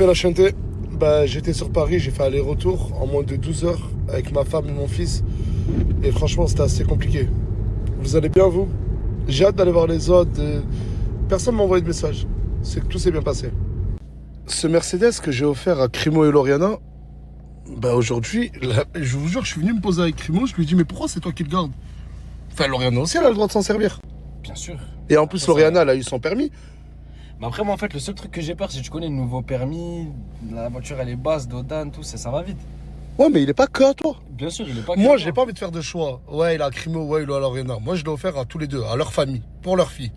La chanter, j'étais sur Paris, j'ai fait aller-retour en moins de 12 heures avec ma femme et mon fils. Et franchement, c'était assez compliqué. Vous allez bien, vous? J'ai hâte d'aller voir les autres. Personne m'a envoyé de message. C'est que tout s'est bien passé. Ce Mercedes que j'ai offert à Crimo et Lauriana, aujourd'hui, je vous jure, je suis venu me poser avec Crimo, je lui ai dit, mais pourquoi c'est toi qui le gardes? Enfin, Lauriana aussi, elle a le droit de s'en servir. Bien sûr. Et en plus, Lauriana, elle a eu son permis. Mais après, moi, en fait, le seul truc que j'ai peur, c'est que tu connais le nouveau permis, la voiture, elle est basse, Dodan, tout ça, ça va vite. Ouais, mais il est pas que à toi. Bien sûr, il est pas Moi, que j'ai pas envie de faire de choix. Ouais, il a Crimo, ouais, il a Lauriana. Moi, je l'ai offert à tous les deux, à leur famille, pour leur fille.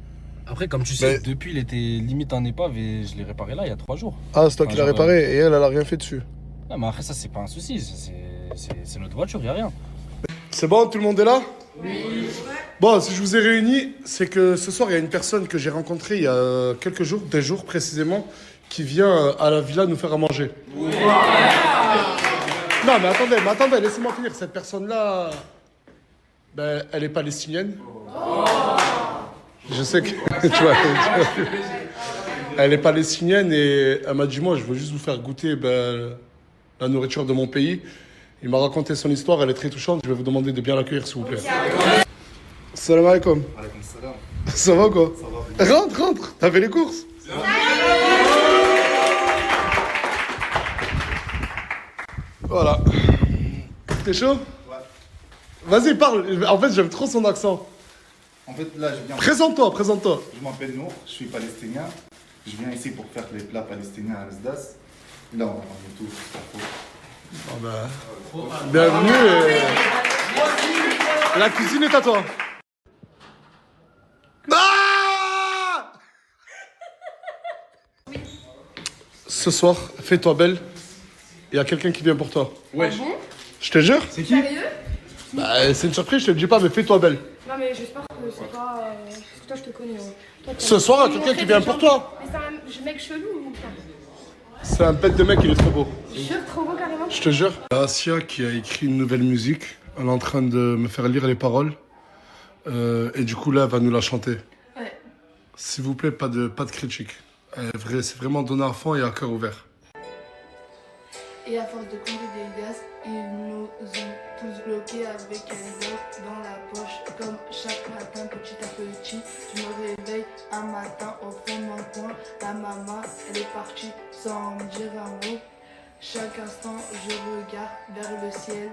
Après, comme tu sais, Mais- depuis, il était limite en épave et je l'ai réparé là, il y a 3 jours. Ah, c'est toi qui l'as réparé et elle a rien fait dessus. Non, mais après, ça, c'est pas un souci. C'est notre voiture, il y a rien. C'est bon, tout le monde est là? Oui. Bon, si je vous ai réunis, c'est que ce soir, il y a une personne que j'ai rencontrée il y a quelques jours, des jours précisément, qui vient à la villa nous faire à manger. Ouais. Non, mais attendez, laissez-moi finir. Cette personne-là, elle est palestinienne. Oh. Je sais que, tu vois, elle est palestinienne et elle m'a dit, moi, je veux juste vous faire goûter la nourriture de mon pays. Il m'a raconté son histoire, elle est très touchante. Je vais vous demander de bien l'accueillir, s'il vous plaît. Salam alaikum. Alaikum salam. Ça va quoi? Ça va. Rentre. T'as fait les courses? Voilà. T'es chaud? Ouais. Vas-y, parle. En fait, j'aime trop son accent. En fait, là, je viens. Présente-toi. Je m'appelle Nour, je suis palestinien. Je viens ici pour faire les plats palestiniens à Asdas. Là, on va manger tout. Bienvenue. La cuisine est à toi. Ah! Ce soir, fais-toi belle. Il y a quelqu'un qui vient pour toi. Ouais. Je te jure. C'est qui? Sérieux? C'est une surprise, je te le dis pas, mais fais-toi belle. Non mais j'espère que c'est pas... Parce que toi je te connais. Toi, Ce soir, il y a quelqu'un qui vient pour toi. Mais c'est un mec chelou ou pas? C'est un bête de mec, il est trop beau. Jure, trop beau carrément. Je te jure. Asia qui a écrit une nouvelle musique. Elle est en train de me faire lire les paroles. Et du coup, là, elle va nous la chanter. Ouais. S'il vous plaît, pas de critique. C'est vraiment donné à fond et à cœur ouvert. Et à force de compter des gaz, ils nous ont tous bloqués avec un bloc dans la poche. Comme chaque matin, petit à petit, je me réveille un matin au fond de mon coin. La maman, elle est partie sans me dire un mot. Chaque instant, je regarde vers le ciel.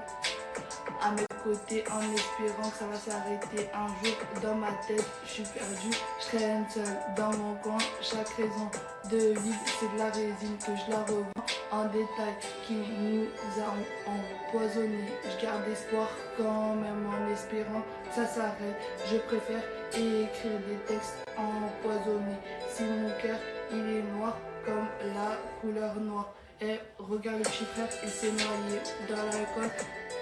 À mes côtés, en espérant que ça va s'arrêter un jour. Dans ma tête, je suis perdu, je traîne seul dans mon coin. Chaque raison de vivre, c'est de la résine que je la revends en détail qui nous a empoisonnés. Je garde espoir quand même en espérant que ça s'arrête. Je préfère écrire des textes empoisonnés. Si mon cœur, il est noir comme la couleur noire. Et regarde le petit frère, il s'est noyé dans l'alcool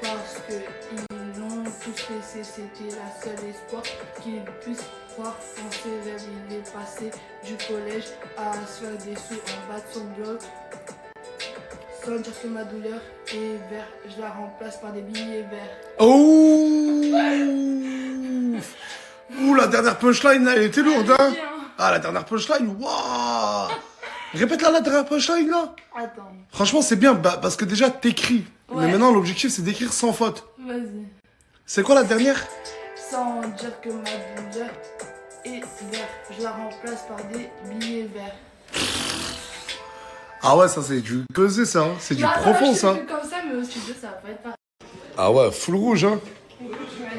parce qu'ils l'ont tous laissé. C'était la seule espoir qu'ils puissent croire en ses rêves. Il est passé du collège à se faire des sous en bas de son bloc. Sans dire que ma douleur est verte, je la remplace par des billets verts. Oh! Ouh, la dernière punchline, là, elle était lourde, hein? Ah, la dernière punchline, waouh! Répète-la, la dernière punchline, là. Attends. Franchement, c'est bien, parce que déjà, t'écris. Ouais. Mais maintenant, l'objectif, c'est d'écrire sans faute. Vas-y. C'est quoi la dernière? Sans dire que ma douleur est verte, je la remplace par des billets verts. Ah ouais, ça, c'est du pesé, ça. Hein. C'est du profond, ça. Je fais comme ça, mais au studio, ça va pas être pareil. Ah ouais, full rouge, hein.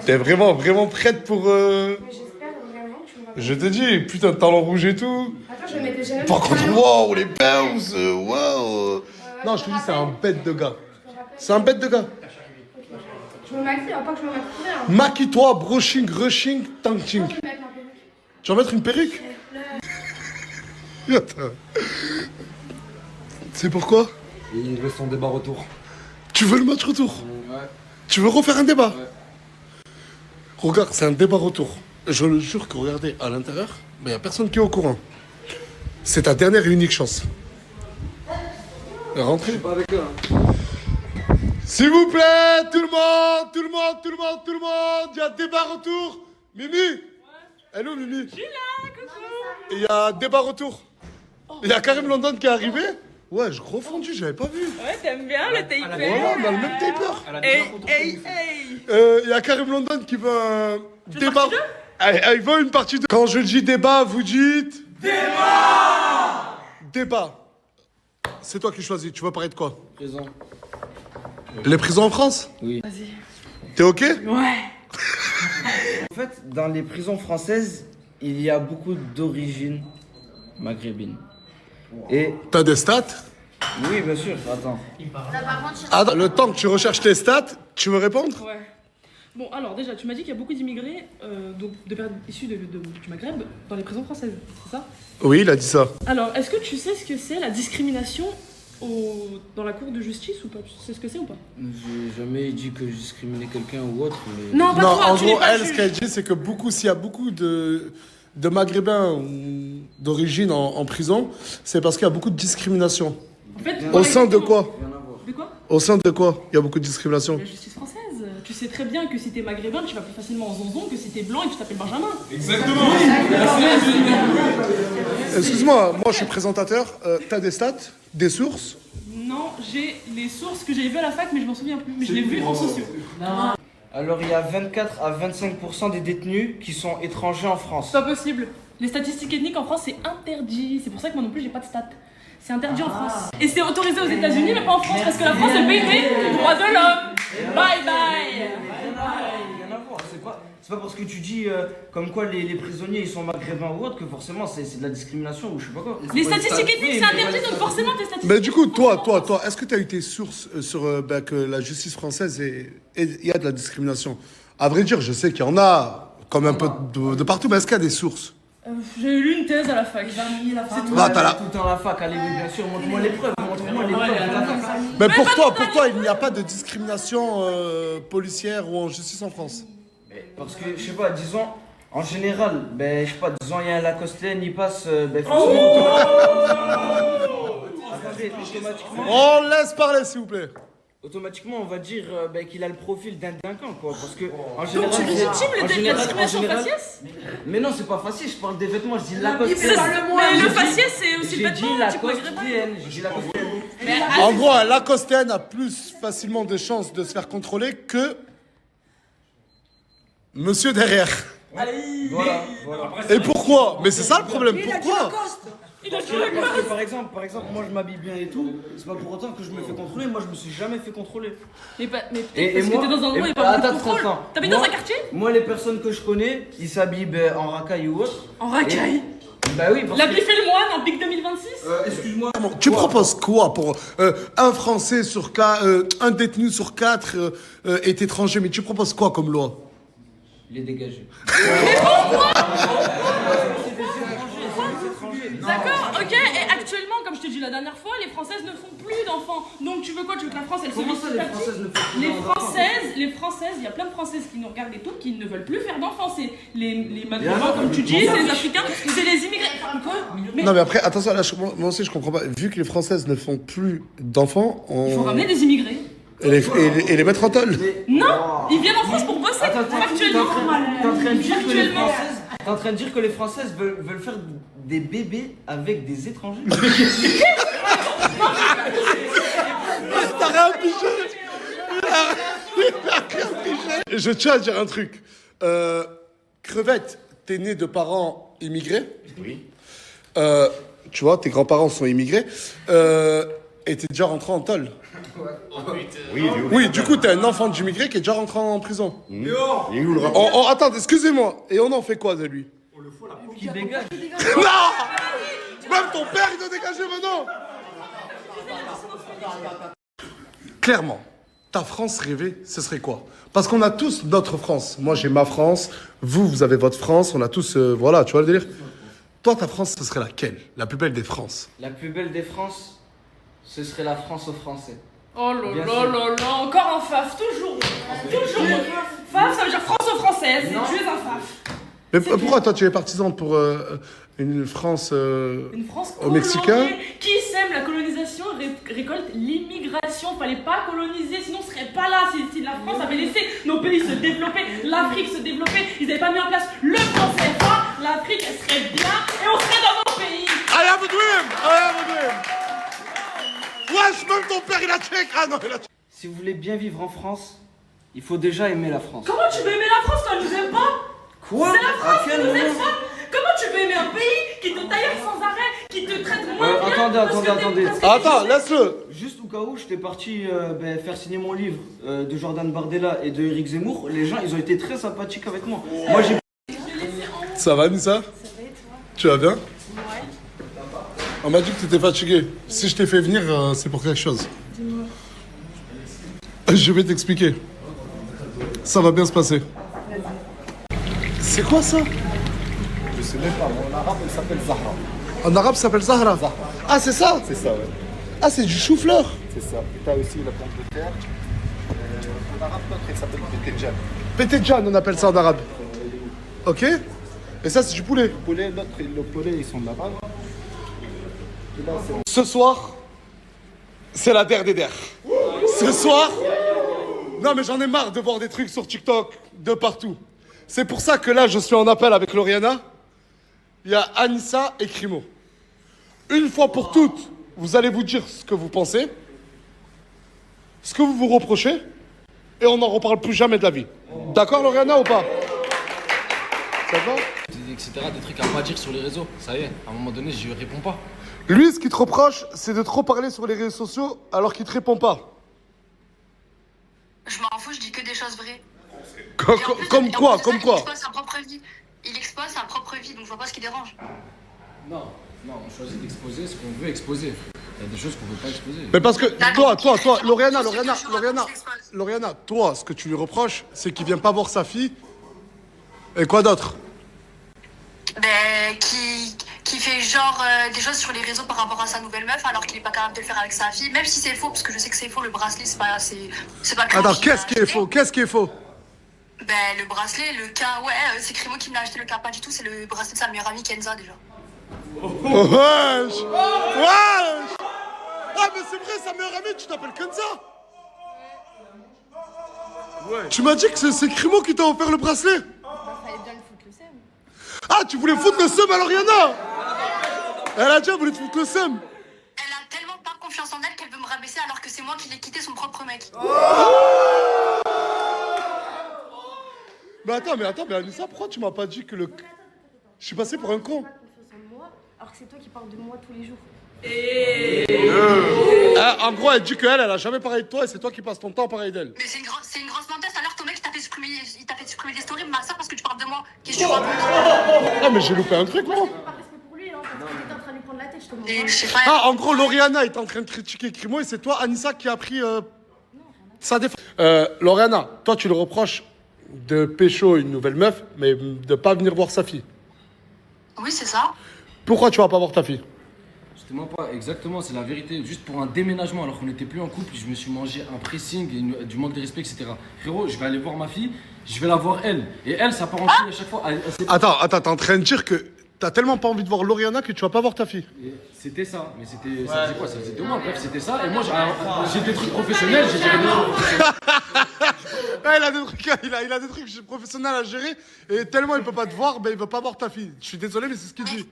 T'es vraiment prête pour... Mais j'espère vraiment que tu me vas. Je te dis, putain, talent rouge et tout. Attends, je vais mettre déjà. Par contre, wow, les bounce, wow. Non, je te dis, c'est un bête de gars. C'est un bête de gars. Je me maquille, pas que je me maquille pour rien. Maquille-toi, brushing, rushing, tanking. Je vais mettre ma perruque. Tu vas mettre une perruque? Attends. C'est pourquoi? Il veut son débat retour. Tu veux le match retour? Ouais. Tu veux refaire un débat? Ouais. Regarde, c'est un débat retour. Je le jure que regardez, à l'intérieur, il n'y a personne qui est au courant. C'est ta dernière et unique chance. Rentrez. Pas avec eux. S'il vous plaît, tout le monde, il y a débat retour. Mimi? Ouais. Elle est où, Mimi? Je suis là, coucou. Il y a débat retour. Il y a Karim London qui est arrivé. Ouais, je gros fondu, j'avais pas vu. Ouais, t'aimes bien le taper. Voilà, on a le même taper. Hey. Il y a Karim London qui veut un débat. Il veut une partie 2. Quand je dis débat, vous dites. Débat. C'est toi qui choisis. Tu veux parler de quoi? Présent. Les prisons en France? Oui. Vas-y. T'es ok? Ouais. En fait, dans les prisons françaises, il y a beaucoup d'origines maghrébines. Et T'as des stats? oui, bien sûr, attends. Attends, le temps que tu recherches tes stats, tu veux répondre? Ouais. Bon, alors déjà, tu m'as dit qu'il y a beaucoup d'immigrés, donc de personnes issues du Maghreb, dans les prisons françaises, c'est ça? Oui, il a dit ça. Alors, est-ce que tu sais ce que c'est la discrimination dans la cour de justice ou pas? Tu sais ce que c'est ou pas? J'ai jamais dit que je discriminais quelqu'un ou autre, mais... Non, pas Non, toi, en tu n'es gros, pas elle, juge. ce qu'elle dit, c'est que s'il y a beaucoup de Maghrébins ou d'origine en prison, c'est parce qu'il y a beaucoup de discrimination. En fait, Au sein de quoi? Rien à voir. De quoi? Au sein de quoi il y a beaucoup de discrimination? La justice française. Tu sais très bien que si t'es maghrébin, tu vas plus facilement en zonzon que si t'es blanc et que tu t'appelles Benjamin. Excuse-moi, moi je suis présentateur. T'as des stats? Des sources? Non, j'ai les sources que j'avais vues à la fac, mais je m'en souviens plus. Mais je l'ai vu en sociaux. Alors, il y a 24 à 25% des détenus qui sont étrangers en France. C'est pas possible. Les statistiques ethniques en France, c'est interdit. C'est pour ça que moi non plus, j'ai pas de stats. C'est interdit en France. Et c'est autorisé aux États-Unis, mais pas en France, parce que la France, c'est le pays des droits de l'homme. Bye bye. Rien à voir, c'est pas parce que tu dis comme quoi les prisonniers ils sont maghrébins ou autres que forcément c'est de la discrimination ou je sais pas quoi. Les statistiques ethniques, c'est interdit, donc forcément tes statistiques. Mais du coup, toi, est-ce que tu as eu tes sources sur que la justice française il y a de la discrimination? À vrai dire, je sais qu'il y en a comme un peu de partout, mais est-ce qu'il y a des sources? J'ai lu une thèse à la fac. C'est tout. Bah, t'as la- Tout le temps la fac, allez oui bien sûr, montre-moi les preuves, montre-moi les preuves de la fac. Mais pour toi, il n'y a pas de discrimination policière ou en justice en France? Parce que je sais pas, disons en général, ben je sais pas, disons il y a un Lacostean, il passe, ben forcément Attendez, automatiquement. On laisse parler, s'il vous plaît. Automatiquement, on va dire ben, qu'il a le profil d'un délinquant, quoi. Parce que, en général. Donc tu légitimes en la général- discrimination en général- faciès? Mais non, c'est pas facile, je parle des vêtements, je dis Mais Lacostean. le faciès, c'est aussi le J'ai dit vêtement, type maghrébin. Lacostean, j'ai dit Lacostean. En gros, un Lacostean a plus facilement de chances de se faire contrôler que monsieur derrière. Voilà. Et pourquoi? Mais c'est ça le problème, pourquoi? Il a Parce joué la que, par exemple, moi je m'habille bien et tout, c'est pas pour autant que je me fais contrôler, moi je me suis jamais fait contrôler. Mais peut-être Et parce que moi- t'es dans un endroit où il n'y a et- pas beaucoup de attends, contrôle. attends. T'habites dans Moi- un quartier? Moi, les personnes que je connais, ils s'habillent ben, en racaille ou autre. En racaille. Bah oui, parce L'habit que. fait le moine en pic 2026? Excuse-moi. Tu proposes quoi pour un Français sur 4, un détenu sur 4 est étranger, mais tu proposes quoi comme loi? Les dégager. D'accord, ok, et actuellement, comme je te dis la dernière fois, les Françaises ne font plus d'enfants. Donc tu veux quoi? Tu veux que la France, elle se Comment mette ça, petit les à petit? Françaises ne font plus Les d'enfants Françaises, il y a plein de Françaises qui nous regardent et tout, qui ne veulent plus faire d'enfants. C'est les Maghrébins, comme tu dis, c'est les Africains, c'est les immigrés. Quoi? Mais Non mais après, attention, là, moi aussi je comprends pas. Vu que les Françaises ne font plus d'enfants, il faut ramener des immigrés. et les mettre en tôle. Non, ils viennent en France pour bosser. Attends, Factuellement. t'es en train de dire que les Factuellement. Françaises. T'es en train de dire que les Françaises veulent faire des bébés avec des étrangers? T'as rien pigé. Je tiens à dire un truc. Crevette, t'es né de parents immigrés. Oui. Tu vois, tes grands-parents sont immigrés. Et t'es déjà rentré en tôle. Oui, du coup, t'es un enfant d'immigré qui est déjà rentré en prison. Attends, excusez-moi. Et on en fait quoi de lui? Qui dégage? Non! Même ton père, il doit dégager maintenant! Clairement, ta France rêvée, ce serait quoi? Parce qu'on a tous notre France. Moi, j'ai ma France. Vous avez votre France. On a tous... voilà, tu vois le délire? Toi, ta France, ce serait laquelle? La plus belle des France? La plus belle des France, ce serait la France aux Français. Oh là Bien là sûr. là là, encore un faf, toujours. Toujours. Faf, ça veut dire franco-française. Non. Tu es un faf. Mais pourquoi toi, tu es partisan pour une France... Une France Aux Mexicains. coloniée. Qui sème la colonisation récolte l'immigration. Fallait pas coloniser, sinon on serait pas là. Si la France avait laissé nos pays se développer, l'Afrique se développer, ils n'avaient pas mis en place le franc CFA, l'Afrique elle serait bien et on serait dans nos pays. I have a dream! I have a dream! Wesh, même ton père, il a check. Ah non, il a check. Si vous voulez bien vivre en France, il faut déjà aimer la France. Comment tu veux aimer la France quand elle nous aime pas? Quoi? C'est la France À qui quel nous aime moment? pas. Comment tu veux aimer un pays qui te taille sans arrêt, qui te traite moins bien Attendez. Attends, laisse-le. Juste au cas où j'étais parti faire signer mon livre de Jordan Bardella et de Eric Zemmour, les gens ils ont été très sympathiques avec moi. Moi j'ai. Ça va, Nissa? Ça va et toi? Tu vas bien? Ouais. On m'a dit que tu étais fatigué. Si je t'ai fait venir, c'est pour quelque chose. Dis-moi. Je vais t'expliquer. Ça va bien se passer. C'est quoi ça? Je sais même pas, en arabe, elle s'appelle Zahra. En arabe, ça s'appelle Zahra. Ah, c'est ça? C'est ça, ouais. Ah, c'est du chou-fleur. C'est ça. Et t'as aussi la pomme de terre. En arabe, l'autre, elle s'appelle Betenjan. Pétédjan, on appelle ça en arabe. Ok? Et ça, c'est du poulet. Le poulet, l'autre, le poulet, ils sont là-bas. Et là, c'est... Ce soir, c'est la der des der. Ce soir, non mais j'en ai marre de voir des trucs sur TikTok de partout. C'est pour ça que là, je suis en appel avec Lauriana. Il y a Anissa et Crimo. Une fois pour toutes, vous allez vous dire ce que vous pensez, ce que vous vous reprochez, et on n'en reparle plus jamais de la vie. D'accord, Lauriana, ou pas? D'accord? Etc. Des trucs à pas dire sur les réseaux. Ça y est, à un moment donné, je lui réponds pas. Lui, ce qu'il te reproche, c'est de trop parler sur les réseaux sociaux alors qu'il te répond pas. Je m'en fous, je dis que des choses vraies. Comme quoi? Il expose sa propre vie. Il expose sa propre vie, donc je vois pas ce qui dérange. Non, on choisit d'exposer ce qu'on veut exposer. Il y a des choses qu'on veut pas exposer. Mais parce que toi, Lauriana, Lauriana, toi, ce que tu lui reproches, c'est qu'il vient pas voir sa fille. Et quoi d'autre? Ben, qui fait genre des choses sur les réseaux par rapport à sa nouvelle meuf alors qu'il est pas capable de le faire avec sa fille, même si c'est faux, parce que je sais que c'est faux, le bracelet, c'est pas Attends, qu'est-ce qui est faux? Qu'est-ce qui est faux? Ben, le bracelet, le cas, ouais, c'est Crimo qui me l'a acheté, le cas pas du tout, c'est le bracelet de sa meilleure amie Kenza déjà. Wesh! Wesh! Ah, mais c'est vrai, sa meilleure amie, tu t'appelles Kenza? Ouais. Tu m'as dit que c'est Crimo qui t'a offert le bracelet? Fallait bien le foutre le seum. Ah, tu voulais foutre le seum à Lauriana? Elle a dit, elle voulait te foutre le seum. Elle a tellement pas confiance en elle qu'elle veut me rabaisser alors que c'est moi qui l'ai quitté son propre mec. Mais attends, mais Anissa, pourquoi tu m'as pas dit que le... Je suis passé pour un con. Pas confiance en moi, alors que c'est toi qui parles de moi tous les jours. En gros, elle dit qu'elle a jamais parlé de toi et c'est toi qui passes ton temps à parler d'elle. Mais c'est une grosse menteuse, alors ton mec il t'a fait supprimer des stories, ma soeur, parce que tu parles de moi. Qu'est-ce que tu racontes? Ah, mais j'ai loupé un truc, moi. Pas respect pour lui, hein, parce que t'es en train de lui prendre la tête, je te demande. Et je sais pas. Ah, en gros, Lauriana est en train de critiquer Crimo et c'est toi, Anissa, qui a pris sa défense. Lauriana, toi, tu le reproches de pécho une nouvelle meuf, mais de pas venir voir sa fille. Oui, c'est ça. Pourquoi tu vas pas voir ta fille? Justement pas, exactement, c'est la vérité. Juste pour un déménagement, alors qu'on n'était plus en couple, je me suis mangé un pressing, du manque de respect, etc. Frérot, je vais aller voir ma fille, je vais la voir elle. Et elle, ça part en couille à chaque fois. Attends, t'es en train de dire que t'as tellement pas envie de voir Lauriana que tu vas pas voir ta fille. Et c'était ça, mais c'était. Ça faisait quoi? Ça faisait 2 mois, bref, c'était ça. Et moi, j'ai des trucs professionnels, j'ai géré des trucs professionnels. Ah, il a des trucs professionnels à gérer et tellement il peut pas te voir, ben il veut pas voir ta fille. Je suis désolé, mais c'est ce qu'il dit.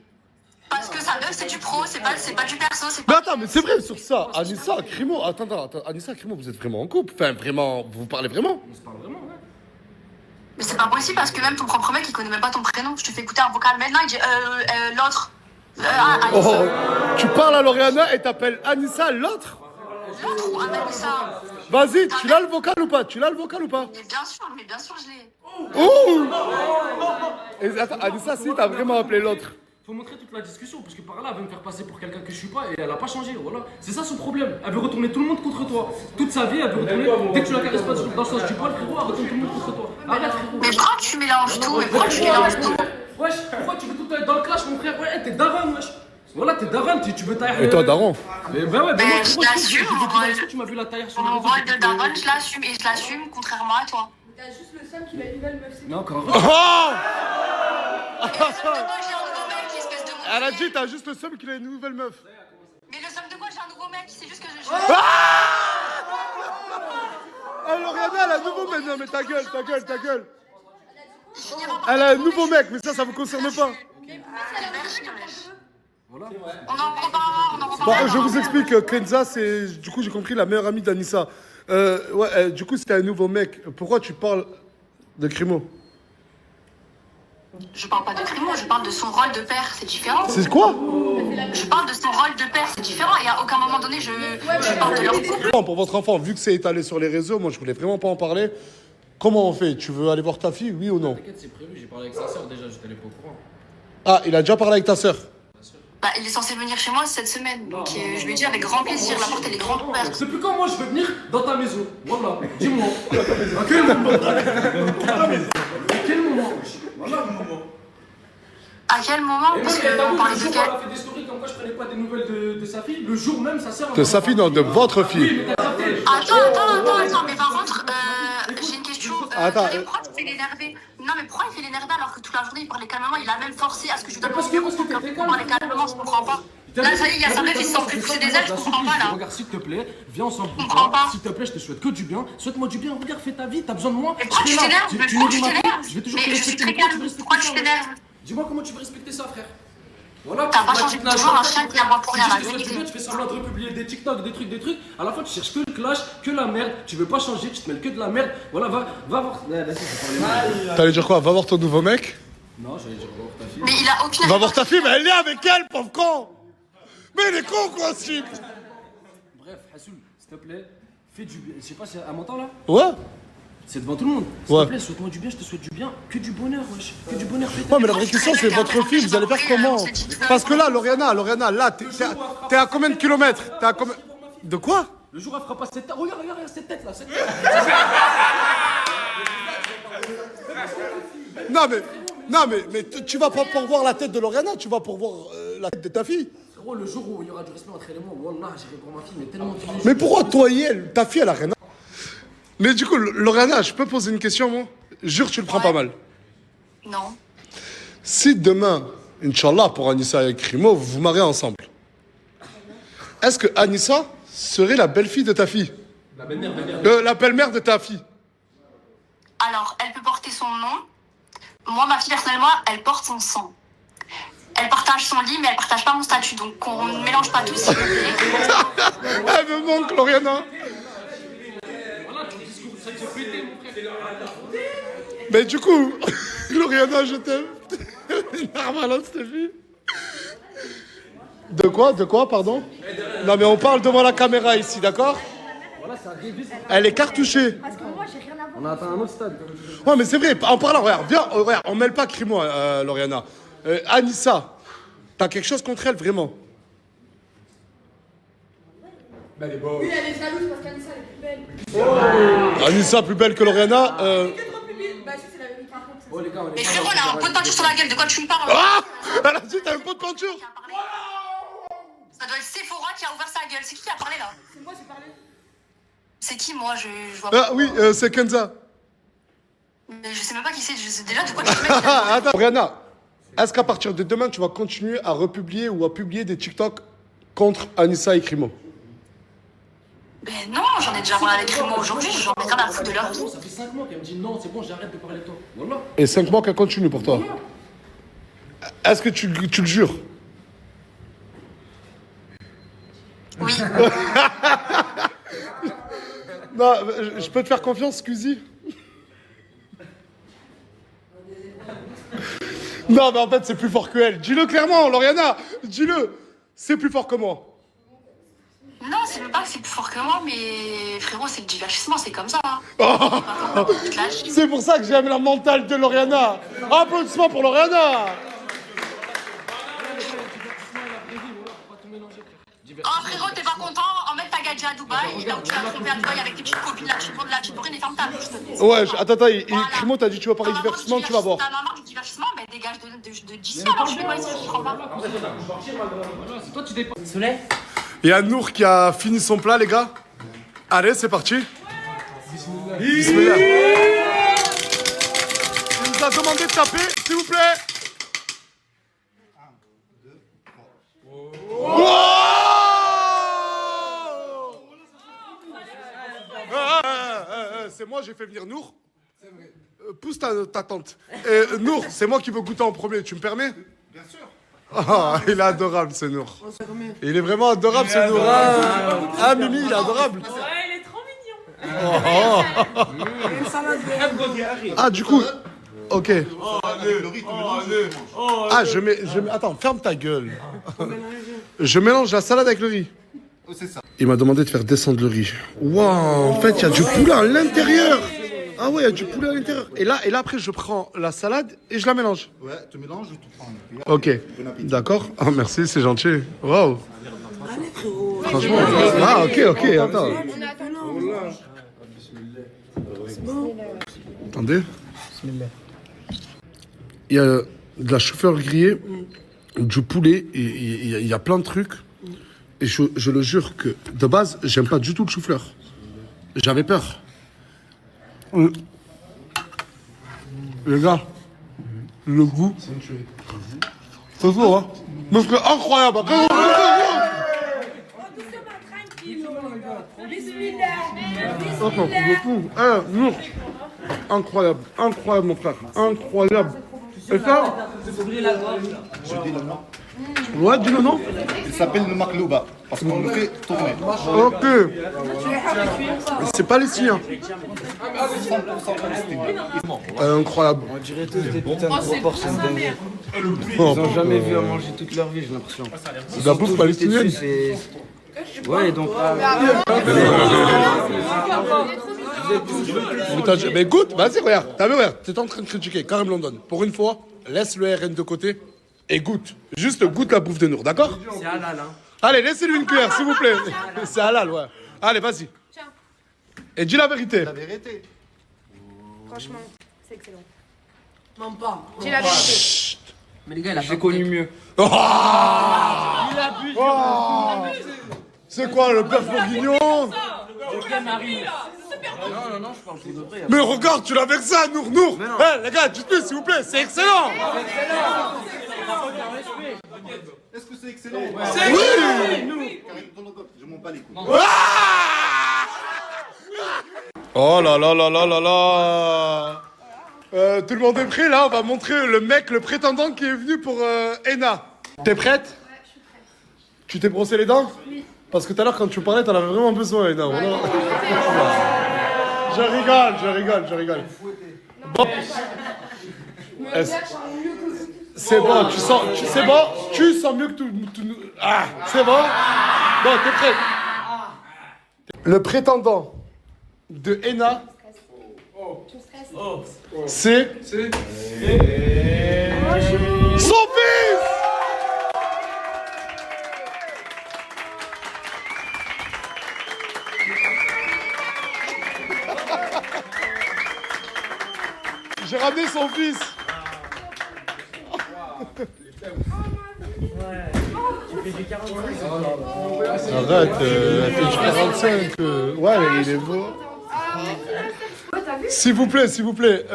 Parce que sa meuf, c'est du pro, c'est pas du perso, c'est Mais pas. attends, mais c'est vrai sur ça. Anissa, Crimo, attends, Anissa, Crimo, vous êtes vraiment en couple. Enfin, vraiment, vous parlez vraiment. On se parle vraiment, ouais. Mais c'est pas possible parce que même ton propre mec, il connaît même pas ton prénom. Je te fais écouter un vocal maintenant, il dit l'autre. Oh, tu parles à Lauriana et t'appelles Anissa l'autre? L'autre ou Anissa. Vas-y, tu l'as le vocal ou pas? Mais bien sûr, je l'ai. Ouh! Et attends, Anissa, si t'as vraiment appelé l'autre. Faut montrer toute la discussion, parce que par là, elle veut me faire passer pour quelqu'un que je suis pas et elle a pas changé, voilà. C'est ça son problème. Elle veut retourner tout le monde contre toi. Toute sa vie, elle veut retourner. Dès que tu la caresses pas dans le sens du poil, frérot, elle retourne tout le monde contre toi. Arrête, frérot. Mais pourquoi tu mélanges tout? Wesh, pourquoi tu veux tout être dans le clash, mon frère? Ouais, t'es daron, wesh. Voilà, t'es daron, tu veux tailler. Et toi, daron? Mais bah ouais, bah moi, je l'assume, tu m'as vu la taille sur les Mon réseaux. rôle de daronne, je l'assume et je l'assume contrairement à toi. T'as juste le seum qu'il a une nouvelle meuf, c'est Mais encore. Oh! J'ai un nouveau mec, espèce de Elle a dit, t'as juste le seum qu'il a une nouvelle meuf. Mais le somme de quoi? J'ai un nouveau mec, c'est juste que je. Ah, Lauriana, elle a un nouveau mec. Non, mais ta gueule. Elle a un nouveau mec, mais ça vous concerne pas. Mais merci, Voilà. On en reparlera, on en Bon, reparlera. je vous explique, Kenza, c'est, du coup, j'ai compris, la meilleure amie d'Anissa. Ouais, du coup, c'était un nouveau mec. Pourquoi tu parles de Crimo? Je parle pas de Crimo, je parle de son rôle de père, c'est différent. C'est quoi? Je parle de son rôle de père, c'est différent. Et à aucun moment donné, je parle de leur couple. Pour votre enfant, vu que c'est étalé sur les réseaux, moi, je voulais vraiment pas en parler. Comment on fait? Tu veux aller voir ta fille, oui ou non? T'inquiète, c'est prévu, j'ai parlé avec sa soeur déjà, j'étais pas au courant. Ah, il a déjà parlé avec ta sœur? Bah, il est censé venir chez moi cette semaine. Donc je lui ai dit avec grand plaisir, la porte elle est grande ouverte. Depuis quand moi je veux venir dans ta maison? Voilà, dis-moi. À quel moment? À quel moment? Voilà le moment. À quel moment? Et Parce même, t'as qu'on vu, parlait le de jour où quel? elle a fait des stories comme quoi je prenais pas des nouvelles de sa fille, le jour même sa sœur. De sa fille, non, de votre fille. Attends, mais par contre, j'ai une question. Attends, Pourquoi tu fais l'énerver? Non, mais pourquoi il fait l'énerver alors que toute la journée il parlait calmement? Il a même forcé à ce que je lui donne Parce mon que numéro t'es pour calme. parler calmement, je comprends pas. Là, ça y est, il y a sa meuf, il se sent plus pousser des ailes, je comprends pas là. Regarde, s'il te plaît, viens ensemble. Je comprends pas. S'il te plaît, je te souhaite que du bien. Souhaite-moi du bien, regarde, fais ta vie, t'as besoin de moi. Mais pourquoi Je tu serai là. t'énerves? Mais pourquoi tu nourris ma fille, t'énerves? je vais toujours te Mais je suis respecter. très calme. Pourquoi tu t'énerves? Dis-moi comment tu veux respecter ça, frère. Voilà, T'as pas tu changé te de lâches toujours pas, un chien qui aboie pour rien, tu la fais vérité. tu fais semblant de republier des TikTok, des trucs. À la fin, tu cherches que le clash, que la merde. Tu veux pas changer, tu te mêles que de la merde. Voilà, va voir. Vas-y, je vais parler. T'allais dire quoi? Va voir ton nouveau mec? Non, j'allais dire, va voir ta fille. Mais il a aucune. Va voir ta fille, mais elle est avec elle, pauvre con! Mais il est con, quoi, ce type! Bref, Hassoul, s'il te plaît, fais du bien. Je sais pas si elle m'entend là. Ouais? C'est devant tout le monde. S'il Ouais. te plaît, souhaite-moi du bien, je te souhaite du bien. Que du bonheur, wesh. Que du bonheur. Fais ta Ouais, mais vie. la vraie question, c'est votre fille, vous allez faire comment? Parce que là, Lauriana, là, t'es à combien de kilomètres? T'es à combien. De quoi? Le jour, elle fera pas cette tête. Regarde cette tête là, cette tête. Non, mais tu vas pas pour voir la tête de Lauriana, tu vas pour voir la tête de ta fille. Gros, le jour où il y aura du respect entre elle et moi, wallah, j'irai pour ma fille, mais tellement de Mais pourquoi toi et elle, ta fille, elle a rien à... Mais du coup, Lauriana, je peux poser une question, moi? Jure, tu le prends pas mal. Non. Si demain, Inch'Allah, pour Anissa et Crimo, vous vous mariez ensemble, est-ce que Anissa serait la belle-fille de ta fille? La belle-mère de ta fille. Alors, elle peut porter son nom. Moi, ma fille, personnellement, elle porte son sang. Elle partage son lit, mais elle partage pas mon statut. Donc, on ne mélange pas tout, s'il vous plaît. Elle me manque, Lauriana. Voilà, ton discours, ça te fait péter, mon frère. Mais du coup, Lauriana, je t'aime. Normal, hein, cette fille. De quoi, pardon? Non, mais on parle devant la caméra ici, d'accord? Elle est cartouchée. Parce que moi, j'ai rien à voir. On a atteint un autre stade. Ouais, mais c'est vrai, en parlant, regarde, viens, regarde, on mêle pas Crimo, Lauriana. Anissa, t'as quelque chose contre elle, vraiment? Oui, elle est jalouse parce qu'Anissa, elle est plus belle. Anissa, plus belle que Lauriana. Bah, si, c'est la vérité. Par contre, Oh, les gars, on est Mais pas frérot, là, elle a un on pot de peinture sur la gueule. De quoi tu me parles? Ah! Elle a dit, t'as un pot de peinture? Ça doit être Sephora qui a ouvert sa gueule. C'est qui a parlé là? c'est moi, j'ai parlé. C'est qui, moi? Je vois pas. Ah oui, c'est Kenza. Mais je sais même pas qui c'est. Je sais déjà de quoi tu me parles. Ah, attends, Lauriana, est-ce qu'à partir de demain, tu vas continuer à republier ou à publier des TikTok contre Anissa et Crimo? Ben non, j'en ai déjà parlé avec Remo aujourd'hui. J'en ai rien à foutre de leur vie. Ça fait 5 mois qu'elle me dit non, c'est bon, j'arrête de parler de toi. Voilà. Et 5 mois qu'elle continue pour toi. Est-ce que tu le jures? Oui. Non, je peux te faire confiance, Squeezie? Non, mais en fait, c'est plus fort que elle. Dis-le clairement, Lauriana. Dis-le. C'est plus fort que moi. Non, c'est même pas que c'est plus fort que moi, mais frérot, c'est le divertissement, c'est comme ça. Hein. Tu te lâches. C'est pour ça que j'aime la mentale de Lauriana. Applaudissements pour Lauriana. Oh frérot, t'es pas content? Emmène ta gadget à Dubaï, là où tu vas trouver à Dubaï avec tes petites copines, là, tu te prends de la petite bourrine et ferme ta bouche, s'il te plaît. Ouais, attends, Voilà. Crimo, t'as dit tu vas parler T'en as divertissement, marre tu vas voir. T'en as marre du divertissement, mais dégage de d'ici, alors je fais quoi ici, je comprends pas. Voilà, c'est toi, tu dépends. Soleil? Il y a Nour qui a fini son plat, les gars. Allez, c'est parti. Bismillah. Il nous a demandé de taper, s'il vous plaît. C'est moi, j'ai fait venir Nour. Pousse ta tante. Nour, c'est moi qui veux goûter en premier, tu me permets? Bien sûr. Ah, il est adorable ce Nour. Il est vraiment adorable ce Nour. Ah, Mimi, il est adorable. Ouais, il est trop mignon. Ah, du coup, ok. Avec le riz, tu mélanges. Ah, je mets. Attends, ferme ta gueule. Je mélange la salade avec le riz. Oh, c'est ça. Il m'a demandé de faire descendre le riz. Waouh, en fait, il y a du poulet à l'intérieur. Ah ouais, il y a du poulet à l'intérieur. Et là, après, je prends la salade et je la mélange. Ouais, tu mélanges, tu prends. Ok, d'accord. Ah, merci, c'est gentil. Waouh. Franchement. Ah, ok, attends. Attendez. Il y a de la chou-fleur grillée, du poulet, et il y a plein de trucs. Et je le jure que, de base, j'aime pas du tout le chou-fleur. J'avais peur. Les gars, le goût, c'est tout, hein. Mais c'est incroyable. Incroyable, incroyable mon frère, incroyable. Et ça? Je dis le nom. Ouais, dis le nom. Il s'appelle le maklouba. Parce qu'on le fait tourner. Ok. C'est palestinien. 100% palestinien. Incroyable. On dirait tous des putains de gros porcs, c'est une dinguerie. Oh, Ils ont jamais vu à manger toute leur vie, j'ai l'impression. la bouffe palestinienne. Ouais, donc. Mais écoute, vas-y, regarde. T'as vu, regarde. T'es en train de critiquer Karim London. Pour une fois, laisse le RN de côté et goûte. Juste goûte la bouffe de Nour, d'accord? C'est halal, hein. Allez, laissez-lui une cuillère, s'il vous plaît. C'est halal, ouais. Allez, vas-y. Et dis la vérité. La vérité. Franchement, c'est excellent. Même pas. Dis la vérité. Mais les gars, il a J'ai connu mieux. Oh c'est quoi, le père Bourguignon? Non, non, je parle pour de vrai. Mais regarde, tu l'as avec ça, Nour. Eh, les gars, dites-le, s'il vous plaît, c'est excellent. Est-ce que c'est excellent? Oui. Je m'en bats les couilles. Oh là là là là là là. Tout le monde est prêt là, on va montrer le mec, le prétendant qui est venu pour Ena. T'es prête? Ouais, je suis prête. Tu t'es brossé les dents? Oui. Parce que tout à l'heure quand tu parlais, t'en avais vraiment besoin, Ena. Ouais. Je rigole. Bon. C'est bon, tu sens mieux que tout. Ah, c'est bon? Bon, t'es prête? Le prétendant de Ena, c'est son fils. J'ai ramené son fils. Arrête, elle fait du 45. Ouais, il est beau. S'il vous plaît.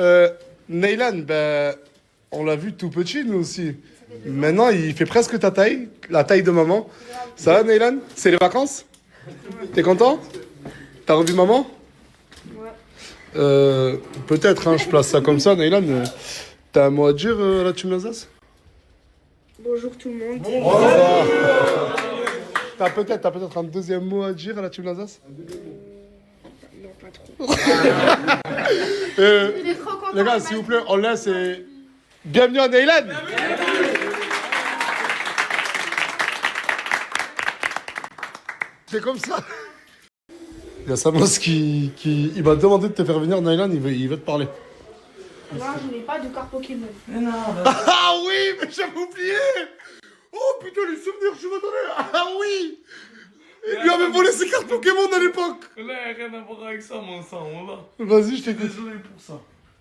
Neylan, ben, on l'a vu tout petit, nous aussi. Maintenant, il fait presque ta taille, la taille de maman. Ça va, Neylan? C'est les vacances? T'es content? T'as revu maman? Ouais. Peut-être, hein, je place ça comme ça, Neylan. T'as un mot à dire à la team Alsace? Bonjour tout le monde. T'as peut-être un deuxième mot à dire à la team Alsace? Non, pas trop. Il est trop content. Les gars, s'il vous plaît, on laisse et... Bienvenue à Neylan. C'est comme ça. Il y a Samos qui il m'a demandé de te faire venir, Neylan, il veut te parler. Moi, je n'ai pas de carte Pokémon. Ah oui, mais j'avais oublié. Oh putain, les souvenirs, je m'attendais. Ah oui. Il lui avait volé ses cartes Pokémon à l'époque. Là, il n'y a rien à voir avec ça, mon sang, voilà. Vas-y, je t'écoute. Désolé pour ça.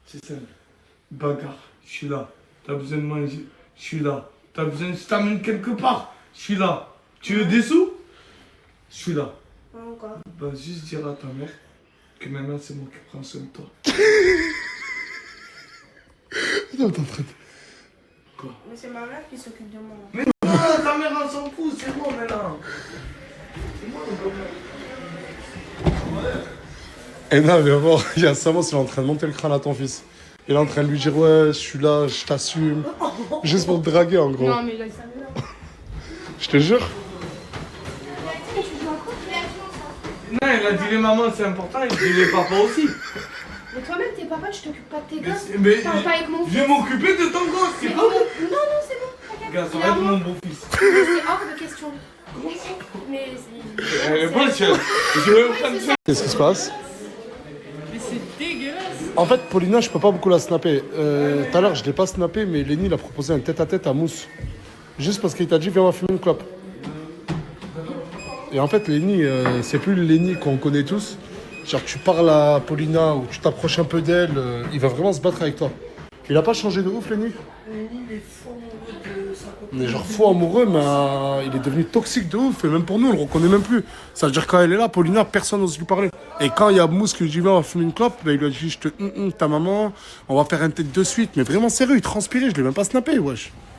C'est simple. Bagarre, je suis là. T'as besoin de manger, je suis là. T'as besoin de je t'amène quelque part, je suis là. Tu veux des sous? Je suis là. Encore. Bah, juste dire à ta mère que maintenant c'est moi qui prends soin de toi. Non, t'es en train de... Quoi? Mais c'est ma mère qui s'occupe de moi. Mais non, ta mère elle s'en fout, c'est moi maintenant. C'est moi le problème. Et là, viens voir, il y a Samos, il est en train de monter le crâne à ton fils. Il est en train de lui dire, ouais, je suis là, je t'assume. Juste pour te draguer, en gros. Non, mais là, il s'améliore. Je te jure. Non, il a dit les mamans, c'est important, il dit les papas aussi. Mais toi-même, t'es papa, tu t'occupes pas de tes gosses. Mais Parle pas avec mon je fils. vais m'occuper de ton gosse, c'est Mais pas non, bon. non, c'est bon. T'inquiète. Gars, ça Il va est à être moi. mon beau-fils. C'est hors de question. Mais Elle est bonne, je vais me faire. Qu'est-ce qui se passe? Mais c'est dégueulasse. En fait, Paulina, je peux pas beaucoup la snapper. Tout à l'heure, je l'ai pas snappé, mais Lenny il a proposé un tête-à-tête à Mousse. Juste parce qu'il t'a dit, viens, on va fumer une clope. Et en fait, Lenny, c'est plus le Lenny qu'on connaît tous. Genre, tu parles à Paulina ou tu t'approches un peu d'elle, il va vraiment se battre avec toi. Il a pas changé de ouf, Lenny? Lenny, il est fou amoureux de sa copine. On est genre fou amoureux, mais il est devenu toxique de ouf. Et même pour nous, on le reconnaît même plus. Ça veut dire quand elle est là, Paulina, personne n'ose lui parler. Et quand il y a Mousse qui lui dit, viens, on va fumer une clope, ben, il lui a dit, ta maman, on va faire un tête de suite. Mais vraiment sérieux, il transpirait, je l'ai même pas snappé, wesh.